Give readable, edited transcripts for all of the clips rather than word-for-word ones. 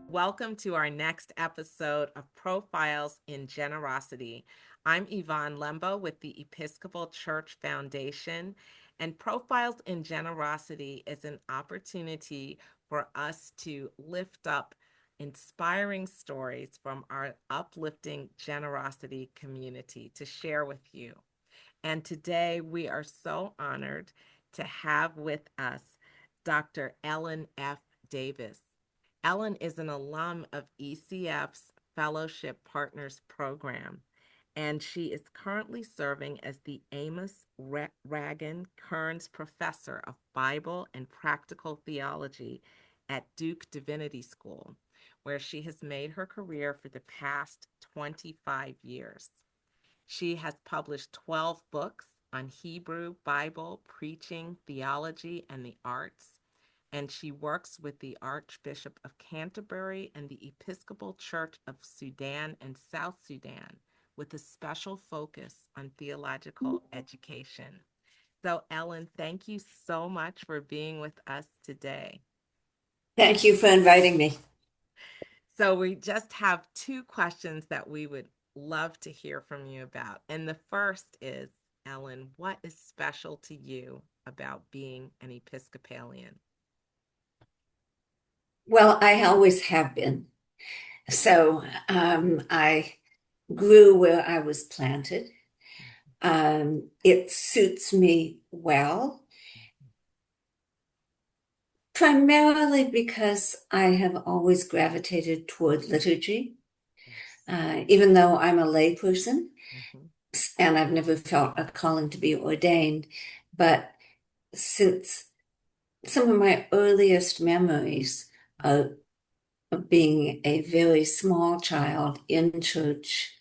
Welcome to our next episode of Profiles in Generosity. I'm Yvonne Lembo with the Episcopal Church Foundation, and Profiles in Generosity is an opportunity for us to lift up inspiring stories from our uplifting generosity community to share with you. And today we are so honored to have with us Dr. Ellen F. Davis. Ellen is an alum of ECF's Fellowship Partners Program, and she is currently serving as the Amos Ragan Kearns Professor of Bible and Practical Theology at Duke Divinity School, where she has made her career for the past 25 years. She has published 12 books on Hebrew, Bible, preaching, theology, and the arts, and she works with the Archbishop of Canterbury and the Episcopal Church of Sudan and South Sudan, with a special focus on theological education. So, Ellen, thank you so much for being with us today. Thank you for inviting me. So, we just have two questions that we would love to hear from you about. And the first is, Ellen, what is special to you about being an Episcopalian? Well, I always have been. So I grew where I was planted. It suits me well, primarily because I have always gravitated toward liturgy, even though I'm a lay person, and I've never felt a calling to be ordained. But since some of my earliest memories of being a very small child in church,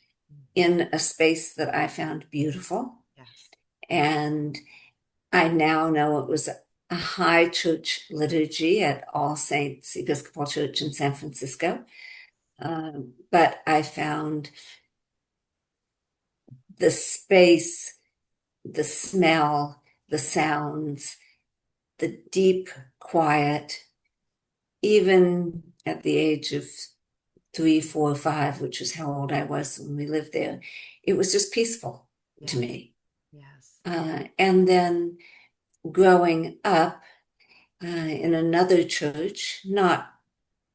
in a space that I found beautiful. Yes. And I now know it was a high church liturgy at All Saints Episcopal Church in San Francisco. But I found the space, the smell, the sounds, the deep quiet, even at the age of 3, 4, 5, which is how old I was when we lived there, it was just peaceful to me. Yes. And then growing up in another church, not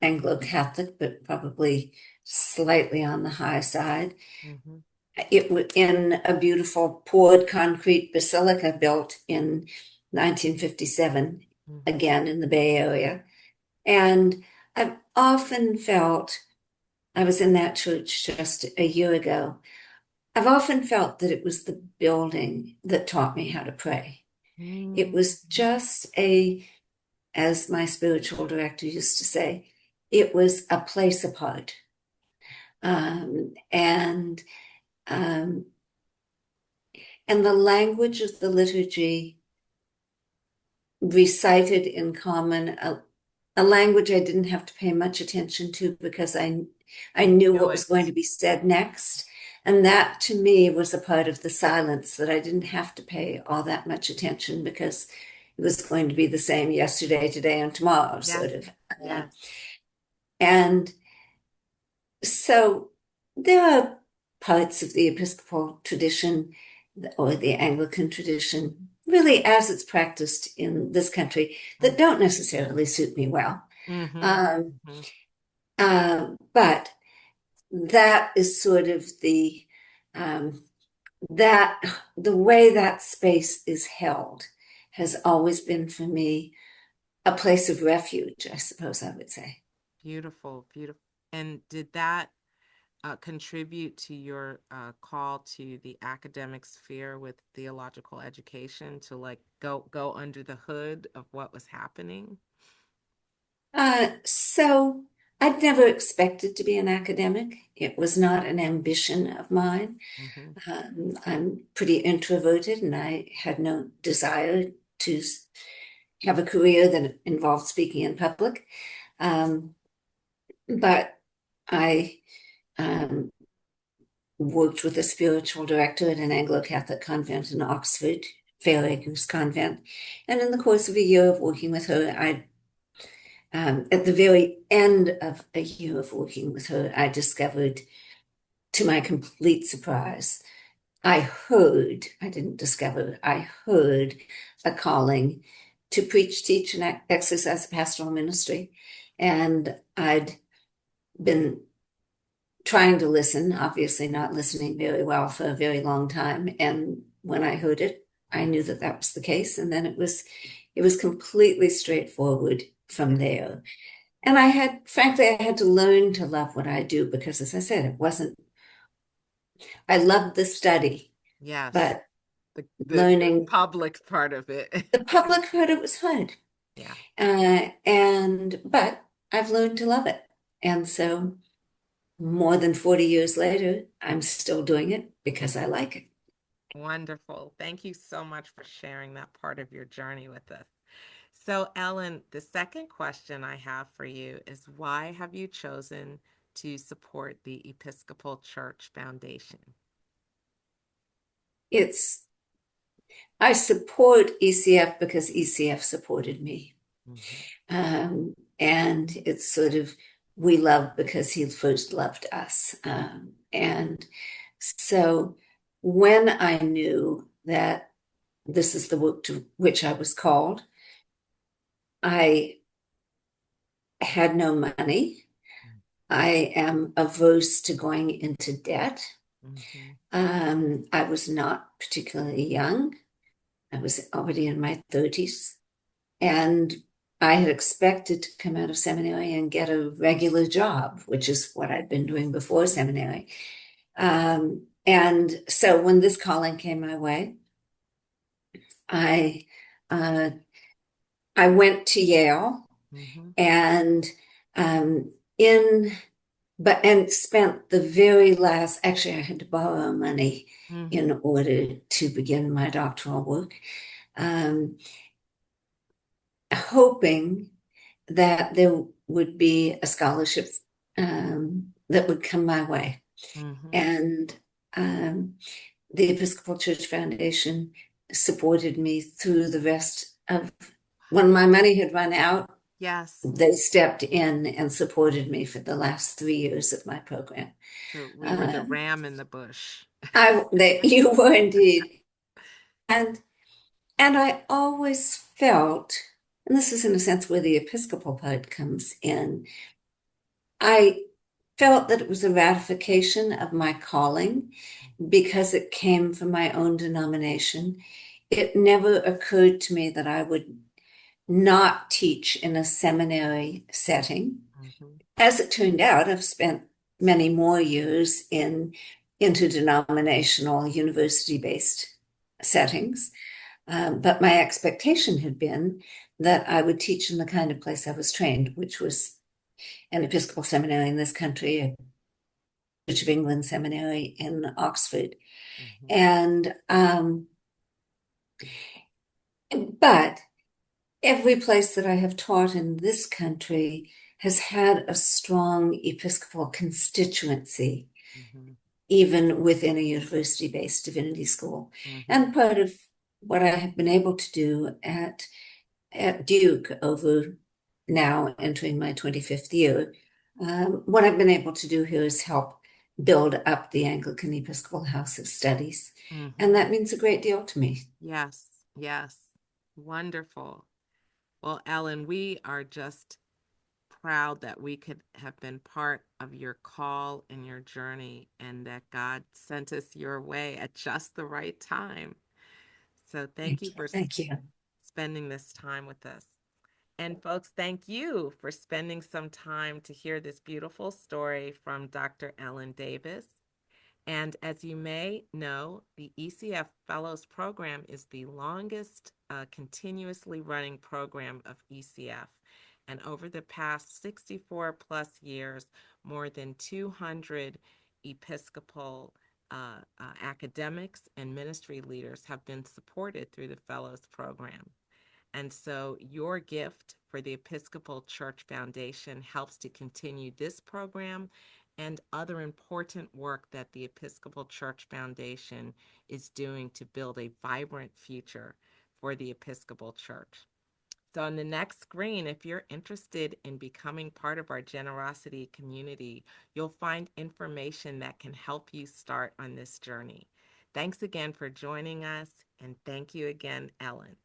Anglo-Catholic, but probably slightly on the high side, it was in a beautiful poured concrete basilica built in 1957, again in the Bay Area. And I've often felt, I was in that church just a year ago, I've often felt that it was the building that taught me how to pray. It was just as my spiritual director used to say, it was a place apart. And the language of the liturgy recited in common, a language I didn't have to pay much attention to because I knew what was going to be said next. And that to me was a part of the silence that I didn't have to pay all that much attention because it was going to be the same yesterday, today, and tomorrow, sort of. Yeah. And so there are parts of the Episcopal tradition or the Anglican tradition, really as it's practiced in this country, that don't necessarily suit me well. But that is sort of the way that space is held has always been for me a place of refuge, I suppose I would say. Beautiful, beautiful. And did that contribute to your call to the academic sphere with theological education to like go under the hood of what was happening? So I'd never expected to be an academic. It was not an ambition of mine. I'm pretty introverted, and I had no desire to have a career that involved speaking in public. But I worked with a spiritual director at an Anglo-Catholic convent in Oxford Fair Goose Convent. And in the course of a year of working with her, at the very end of a year of working with her, I discovered, to my complete surprise, I didn't discover, I heard a calling to preach, teach, and exercise pastoral ministry. And I'd been trying to listen, obviously not listening very well for a very long time. And when I heard it, I knew that that was the case. And then it was completely straightforward from there. And frankly, I had to learn to love what I do because, as I said, I loved the study, Yes. but The learning public part of it. the public part, it was hard. Yeah. But I've learned to love it. And so more than 40 years later, I'm still doing it because I like it. Wonderful. Thank you so much for sharing that part of your journey with us. So, Ellen, the second question I have for you is why have you chosen to support the Episcopal Church Foundation? I support ECF because ECF supported me. And it's sort of, we love because he first loved us. And so when I knew that this is the work to which I was called, I had no money. I am averse to going into debt. I was not particularly young. I was already in my 30s. And I had expected to come out of seminary and get a regular job, which is what I'd been doing before seminary. And so when this calling came my way, I uh, I went to Yale and spent the very last, actually I had to borrow money in order to begin my doctoral work, hoping that there would be a scholarship that would come my way. And the Episcopal Church Foundation supported me through the rest of, when my money had run out, Yes. they stepped in and supported me for the last 3 years of my program. So we were the ram in the bush. You were indeed. And I always felt, and this is in a sense where the Episcopal part comes in, I felt that it was a ratification of my calling because it came from my own denomination. It never occurred to me that I would not teach in a seminary setting. As it turned out, I've spent many more years in interdenominational university-based settings. But my expectation had been that I would teach in the kind of place I was trained, which was an Episcopal seminary in this country, a Church of England seminary in Oxford. And but every place that I have taught in this country has had a strong Episcopal constituency, even within a university-based divinity school. And part of what I have been able to do at Duke over now entering my 25th year, what I've been able to do here is help build up the Anglican Episcopal House of Studies. And that means a great deal to me. Yes, yes. Wonderful. Well, Ellen, we are just proud that we could have been part of your call and your journey and that God sent us your way at just the right time. So thank you for spending this time with us. And folks, thank you for spending some time to hear this beautiful story from Dr. Ellen Davis. And as you may know, the ECF Fellows Program is the longest continuously running program of ECF. And over the past 64 plus years, more than 200 Episcopal academics and ministry leaders have been supported through the Fellows Program. And so your gift for the Episcopal Church Foundation helps to continue this program and other important work that the Episcopal Church Foundation is doing to build a vibrant future for the Episcopal Church. So, on the next screen, if you're interested in becoming part of our generosity community, you'll find information that can help you start on this journey. Thanks again for joining us, and thank you again, Ellen.